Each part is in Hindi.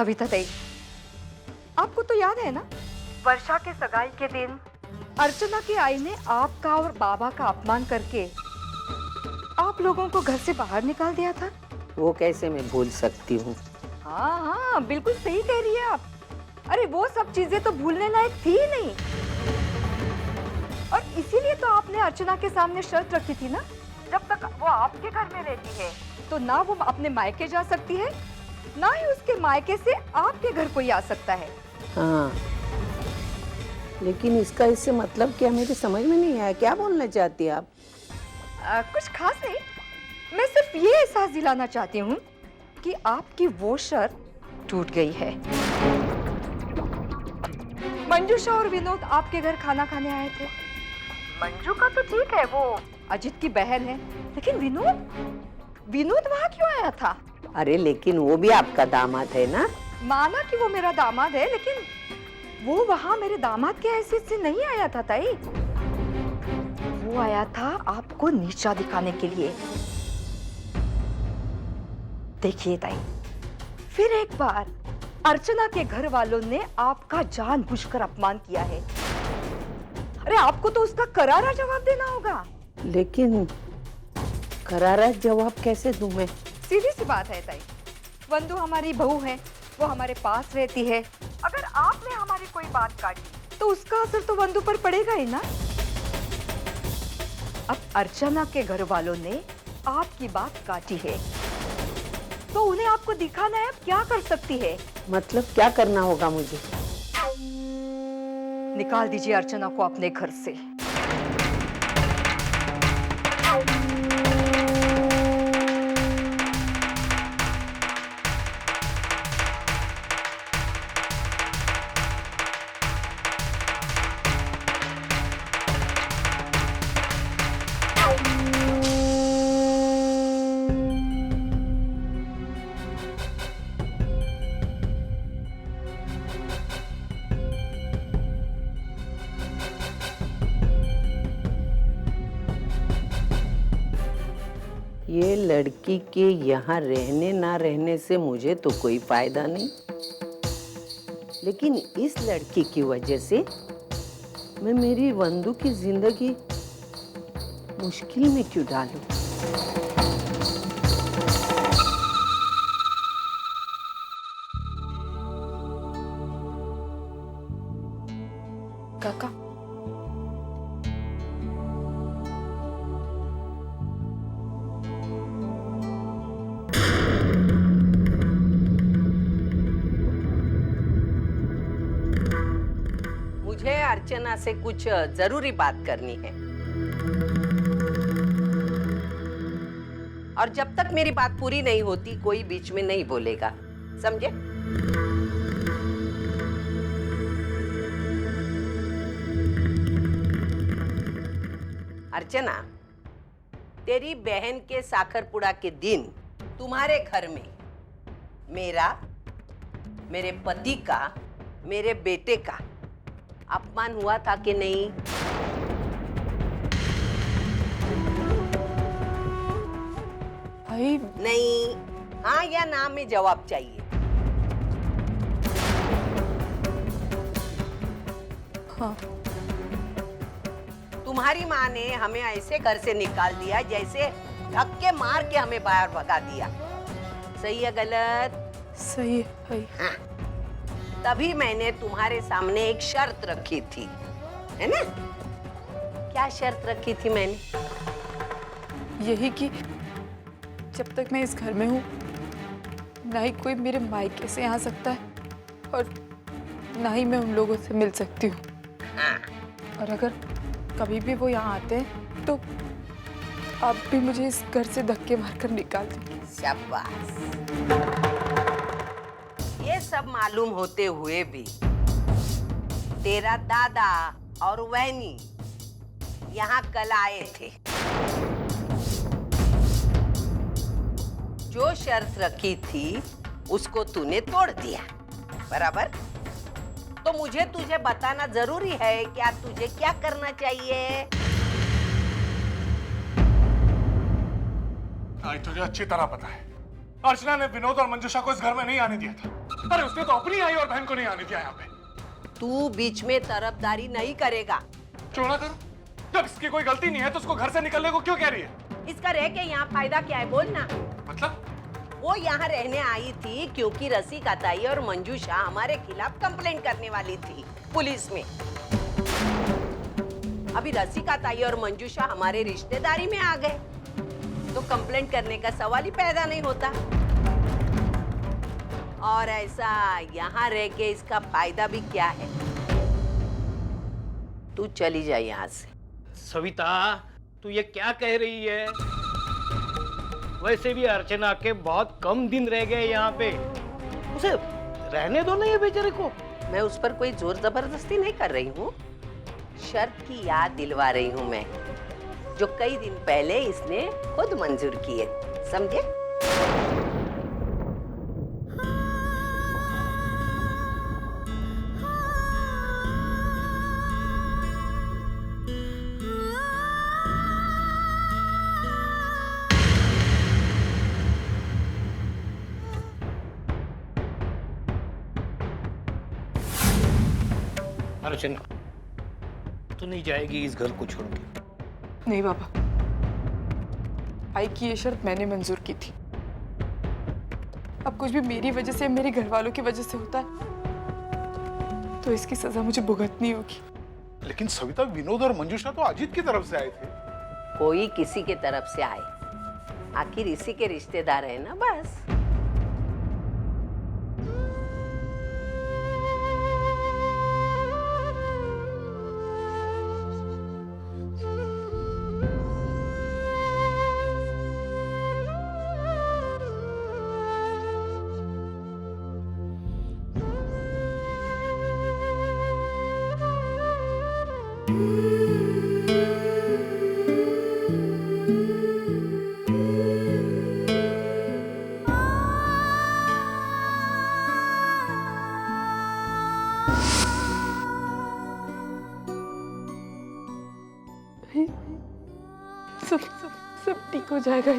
सविता ताई, आपको तो याद है ना, वर्षा के सगाई के दिन अर्चना की आई ने आपका और बाबा का अपमान करके आप लोगों को घर से बाहर निकाल दिया था। वो कैसे मैं भूल सकती हूँ। हाँ हाँ, बिल्कुल सही कह रही है आप। अरे वो सब चीजें तो भूलने लायक थी ही नहीं, और इसीलिए तो आपने अर्चना के सामने शर्त रखी थी ना, जब तक वो आपके घर में रहती है तो ना वो अपने मायके जा सकती है, ना ही उसके मायके से आपके घर कोई आ सकता है। हाँ, लेकिन इसका इससे मतलब क्या, मेरी समझ में नहीं आया। क्या बोलना चाहती हैं आप? कुछ खास नहीं, मैं सिर्फ ये एहसास दिलाना चाहती हूँ कि आपकी वो शर्त टूट गई है। मंजूषा और विनोद आपके घर खाना खाने आए थे। मंजू का तो ठीक है, वो अजित की बहन है, लेकिन विनोद वहाँ क्यों आया था? अरे लेकिन वो भी आपका दामाद है ना। माना कि वो मेरा दामाद है, लेकिन वो वहाँ मेरे दामाद के हैसियत से नहीं आया था ताई। वो आया था आपको नीचा दिखाने के लिए। देखिए ताई, फिर एक बार अर्चना के घर वालों ने आपका जानबूझकर अपमान किया है। अरे आपको तो उसका करारा जवाब देना होगा। लेकिन करारा जवाब कैसे दूं मैं? सीधी सी बात है ताई, वंदु हमारी बहू है, वो हमारे पास रहती है। अगर आपने हमारी कोई बात काटी तो उसका असर तो वंदु पर पड़ेगा ही ना। अब अर्चना के घर वालों ने आपकी बात काटी है तो उन्हें आपको दिखाना है, अब क्या कर सकती है? मतलब क्या करना होगा मुझे? निकाल दीजिए अर्चना को अपने घर से। ये लड़की के यहाँ रहने ना रहने से मुझे तो कोई फायदा नहीं, लेकिन इस लड़की की वजह से मैं मेरी वंदु की जिंदगी मुश्किल में क्यों डालूं? काका, मुझे अर्चना से कुछ जरूरी बात करनी है, और जब तक मेरी बात पूरी नहीं होती कोई बीच में नहीं बोलेगा, समझे? अर्चना, तेरी बहन के साखरपुड़ा के दिन तुम्हारे घर में मेरा, मेरे पति का, मेरे बेटे का अपमान हुआ था कि नहीं? भाई नहीं, हाँ या ना में जवाब चाहिए। हाँ। तुम्हारी माँ ने हमें ऐसे घर से निकाल दिया जैसे धक्के मार के हमें बाहर भगा दिया। सही है गलत? सही है भाई। हाँ। तभी मैंने तुम्हारे सामने एक शर्त रखी थी, है ना? क्या शर्त रखी थी मैंने? यही कि जब तक मैं इस घर में हूँ ना ही कोई मेरे मायके से आ सकता है और ना ही मैं उन लोगों से मिल सकती हूँ। हाँ। और अगर कभी भी वो यहाँ आते हैं तो आप भी मुझे इस घर से धक्के मारकर निकाल देंगे। शाबाश। ये सब मालूम होते हुए भी तेरा दादा और वैनी यहाँ कल आए थे। जो शर्त रखी थी उसको तूने तोड़ दिया, बराबर? तो मुझे तुझे बताना जरूरी है क्या तुझे क्या करना चाहिए? तुझे अच्छी तरह पता है अर्चना ने विनोद और मंजूषा को इस घर में नहीं आने दिया था। अरे उसने तो अपनी आई और बहन को नहीं आने दिया यहाँ पे। तू बीच में तरफदारी नहीं करेगा। क्यों ना करूं? जब इसकी कोई गलती नहीं है तो उसको घर से निकलने को क्यों कह रही है? इसका रह के यहाँ फायदा क्या है, बोलना। मतलब? वो यहाँ रहने आई थी क्योंकि रसिका ताई और मंजूषा हमारे खिलाफ कंप्लेंट करने वाली थी पुलिस में। अभी रसिका ताई और मंजूषा हमारे रिश्तेदारी में आ गए तो कंप्लेंट करने का सवाल ही पैदा नहीं होता। और ऐसा यहाँ रह के इसका फायदा भी क्या है? तू चली जा यहाँ से। सविता, तू ये क्या कह रही है? वैसे भी अर्चना के बहुत कम दिन रह गए यहाँ पे, उसे रहने दो ना ये बेचारे को। मैं उस पर कोई जोर जबरदस्ती नहीं कर रही हूँ, शर्त की याद दिलवा रही हूँ मैं, जो कई दिन पहले इसने खुद मंजूर की है, समझे? अर्चना, तू नहीं जाएगी इस घर को छोड़ के? नहीं बाबा, आई की ये शर्त मैंने मंजूर की थी। अब कुछ भी मेरी वजह से, मेरे घर वालों की वजह से होता है तो इसकी सजा मुझे भुगतनी होगी। लेकिन सविता, विनोद और मंजूषा तो अजीत की तरफ से आए थे। कोई किसी के तरफ से आए, आखिर इसी के रिश्तेदार है ना, बस। सब ठीक हो जाएगा।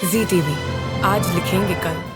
ZTV, आज लिखेंगे कल।